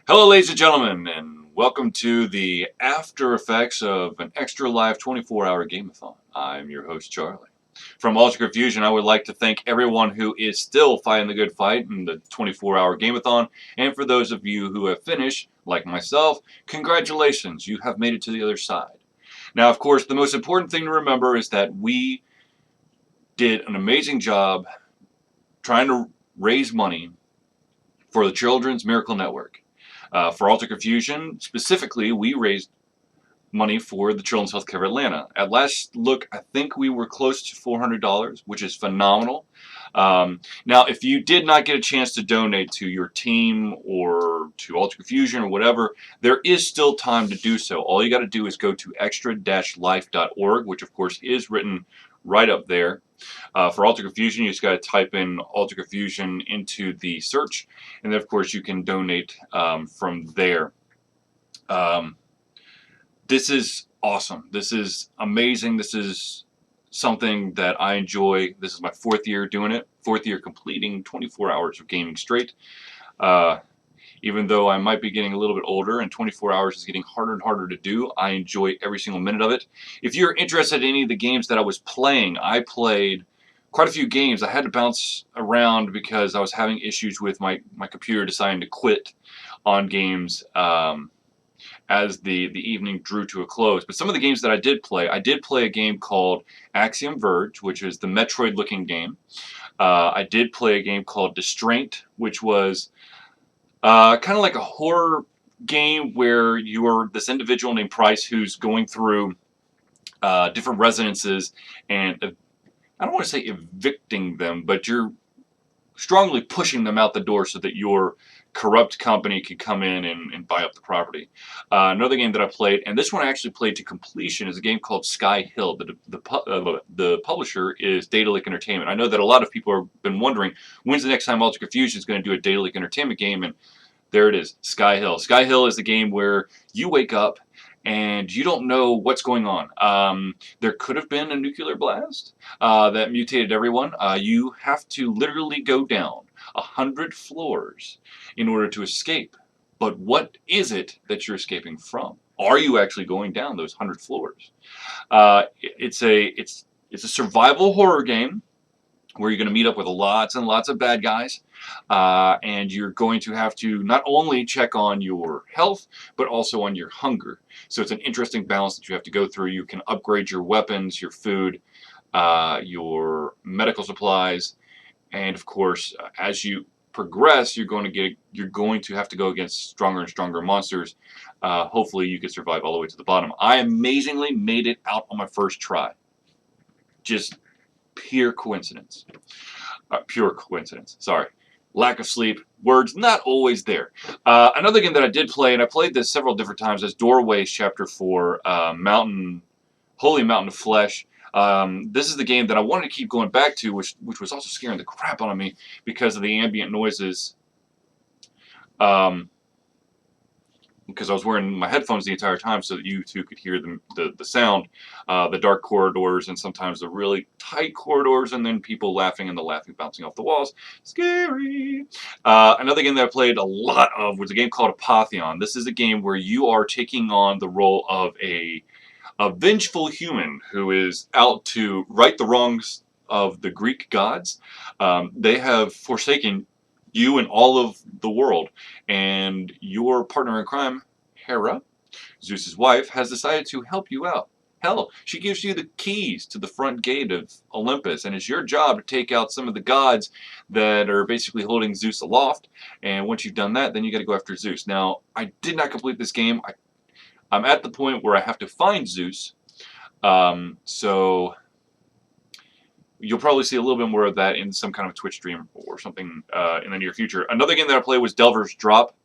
Hello, ladies and gentlemen, and welcome to the after effects of an extra live 24-hour Game-a-thon. I'm your host, Charlie. From Ultra Fusion, I would like to thank everyone who is still fighting the good fight in the 24-hour Game-a-thon, and for those of you who have finished, like myself, congratulations, you have made it to the other side. Now, of course, the most important thing to remember is that we did an amazing job trying to raise money for the Children's Miracle Network. For Alter Confusion, specifically, we raised money for the Children's Healthcare of Atlanta. At last look, I think we were close to $400, which is phenomenal. Now, if you did not get a chance to donate to your team or to Alter Confusion or whatever, there is still time to do so. All you got to do is go to extra-life.org, which of course is written right up there. For Alter Confusion, you just got to type in Alter Confusion into the search, and then of course you can donate from there. This is awesome. This is amazing. This is something that I enjoy. This is my 4th year doing it. 4th year completing 24 hours of gaming straight. Even though I might be getting a little bit older and 24 hours is getting harder and harder to do, I enjoy every single minute of it. If you're interested in any of the games that I was playing, I played quite a few games. I had to bounce around because I was having issues with my computer deciding to quit on games as the evening drew to a close. But some of the games that I did play a game called Axiom Verge, which is the Metroid-looking game. I did play a game called Distraint, which was kind of like a horror game where you are this individual named Price who's going through different residences and I don't want to say evicting them, but you're strongly pushing them out the door so that your corrupt company could come in and buy up the property. Another game that I played, and this one I actually played to completion, is a game called Skyhill. The publisher is Daedalic Entertainment. I know that a lot of people have been wondering, when's the next time Alter Confusion is going to do a Daedalic Entertainment game, and there it is, Skyhill. Skyhill is the game where you wake up and you don't know what's going on. There could have been a nuclear blast that mutated everyone. You have to literally go down 100 floors in order to escape. But what is it that you're escaping from? Are you actually going down those 100 floors? It's a survival horror game where you're going to meet up with lots and lots of bad guys, and you're going to have to not only check on your health, but also on your hunger. So it's an interesting balance that you have to go through. You can upgrade your weapons, your food, your medical supplies, and of course, as you progress, you're going to have to go against stronger and stronger monsters. Hopefully, you can survive all the way to the bottom. I amazingly made it out on my first try. Just pure coincidence. Pure coincidence. Sorry. Lack of sleep. Words not always there. Another game that I did play, and I played this several different times, is Doorways Chapter 4, Holy Mountain of Flesh. This is the game that I wanted to keep going back to, which was also scaring the crap out of me because of the ambient noises. Because I was wearing my headphones the entire time so that you too could hear the sound, the dark corridors, and sometimes the really tight corridors, and then people laughing and the laughing bouncing off the walls. Scary! Another game that I played a lot of was a game called Apotheon. This is a game where you are taking on the role of a vengeful human who is out to right the wrongs of the Greek gods. They have forsaken you and all of the world, and your partner in crime, Hera, Zeus's wife, has decided to help you out. Hell, she gives you the keys to the front gate of Olympus, and it's your job to take out some of the gods that are basically holding Zeus aloft, and once you've done that, then you got to go after Zeus. Now, I did not complete this game. I'm at the point where I have to find Zeus, so you'll probably see a little bit more of that in some kind of Twitch stream or something in the near future. Another game that I played was Delver's Drop.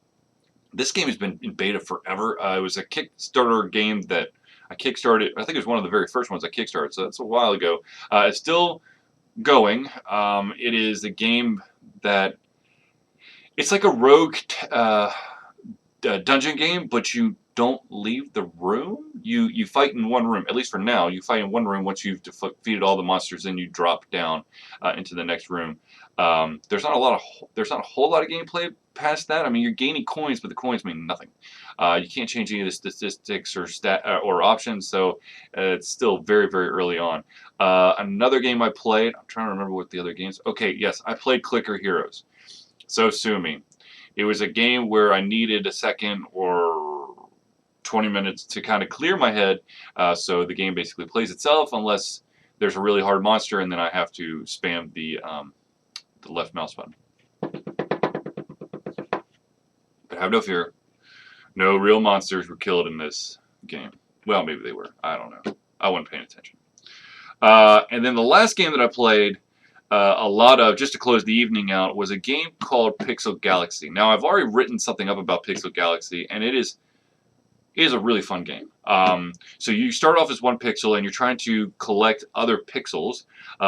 This game has been in beta forever. It was a Kickstarter game that I kickstarted. I think it was one of the very first ones I kickstarted, so that's a while ago. It's still going. It is a game that it's like a rogue dungeon game, but you don't leave the room. You fight in one room, at least for now. You fight in one room. Once you've defeated all the monsters, then you drop down into the next room. There's not a whole lot of gameplay past that. I mean, you're gaining coins, but the coins mean nothing. You can't change any of the statistics or or options, so it's still very, very early on. Another game I played, I'm trying to remember what the other games. Okay, yes, I played Clicker Heroes. So sue me. It was a game where I needed a second or 20 minutes to kind of clear my head, so the game basically plays itself unless there's a really hard monster, and then I have to spam the left mouse button. But have no fear, no real monsters were killed in this game. Well, maybe they were. I don't know. I wasn't paying attention. And then the last game that I played a lot of, just to close the evening out, was a game called Pixel Galaxy. Now, I've already written something up about Pixel Galaxy, and it is a really fun game. So you start off as one pixel, and you're trying to collect other pixels.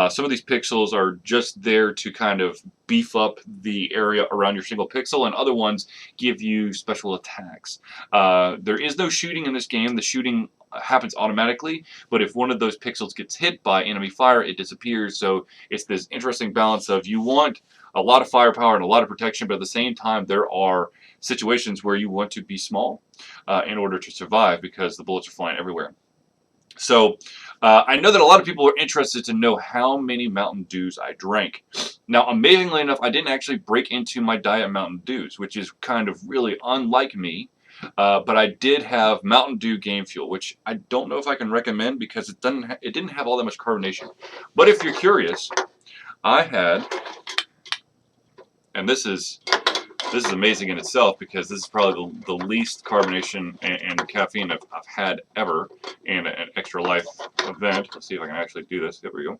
Some of these pixels are just there to kind of beef up the area around your single pixel, and other ones give you special attacks. There is no shooting in this game. The shooting happens automatically, but if one of those pixels gets hit by enemy fire, it disappears. So it's this interesting balance of you want a lot of firepower and a lot of protection, but at the same time there are situations where you want to be small in order to survive because the bullets are flying everywhere. So I know that a lot of people are interested to know how many Mountain Dews I drank. Now, amazingly enough, I didn't actually break into my Diet Mountain Dews, which is kind of really unlike me. But I did have Mountain Dew Game Fuel, which I don't know if I can recommend because it didn't have all that much carbonation. But if you're curious, I had, and this is amazing in itself because this is probably the least carbonation and caffeine I've had ever in an Extra Life event. Let's see if I can actually do this. There we go.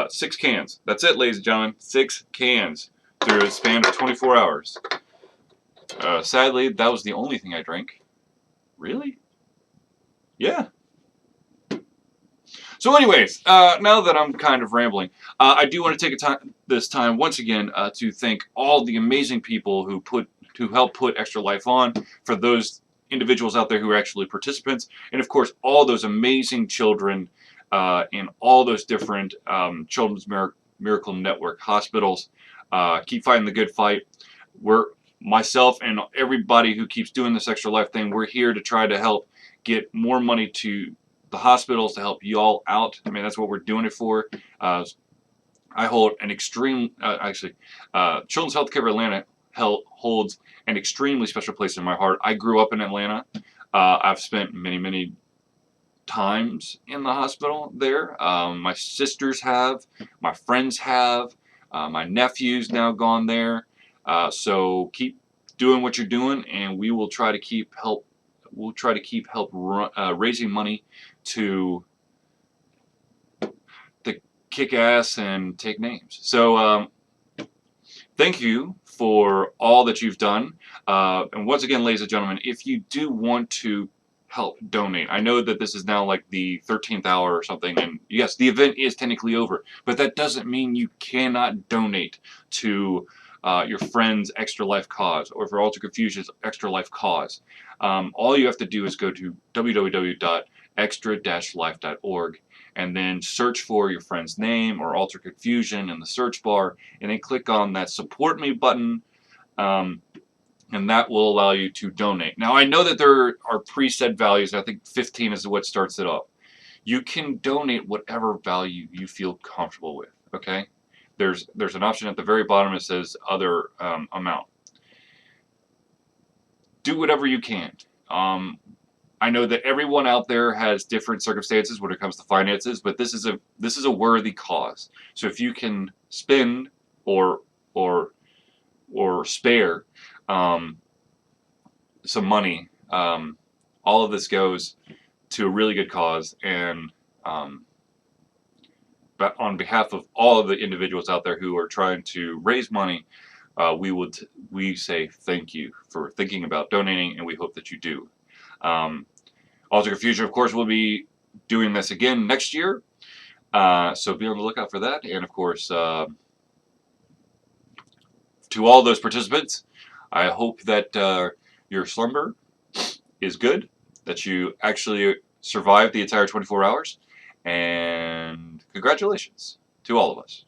6 cans. That's it, ladies and gentlemen. 6 cans through a span of 24 hours. Sadly, that was the only thing I drank. Really? Yeah. So anyways, now that I'm kind of rambling, I do want to take this time once again to thank all the amazing people who help put Extra Life on, for those individuals out there who are actually participants, and of course all those amazing children in all those different Children's Miracle Network hospitals. Keep fighting the good fight. Myself and everybody who keeps doing this Extra Life thing, we're here to try to help get more money to the hospitals to help y'all out. I mean, that's what we're doing it for. I hold an extreme, Children's Healthcare of Atlanta holds an extremely special place in my heart. I grew up in Atlanta. I've spent many, many times in the hospital there. My sisters have, my friends have, my nephew's now gone there. So keep doing what you're doing, and we will try to keep raising money to kick ass and take names. So thank you for all that you've done. And once again, ladies and gentlemen, if you do want to help donate, I know that this is now like the 13th hour or something, and yes, the event is technically over, but that doesn't mean you cannot donate to your friend's Extra Life cause, or for Alter Confusion's Extra Life cause. All you have to do is go to www.extra-life.org and then search for your friend's name or Alter Confusion in the search bar, and then click on that Support Me button, and that will allow you to donate. Now, I know that there are preset values. I think 15 is what starts it off. You can donate whatever value you feel comfortable with, okay? There's an option at the very bottom that says other amount. Do whatever you can. I know that everyone out there has different circumstances when it comes to finances, but this is a worthy cause. So if you can spend or spare some money, all of this goes to a really good cause, and but on behalf of all of the individuals out there who are trying to raise money, we say thank you for thinking about donating, and we hope that you do. Alter Confusion, of course, will be doing this again next year, so be on the lookout for that. And of course, to all those participants, I hope that your slumber is good, that you actually survived the entire 24 hours, and congratulations to all of us.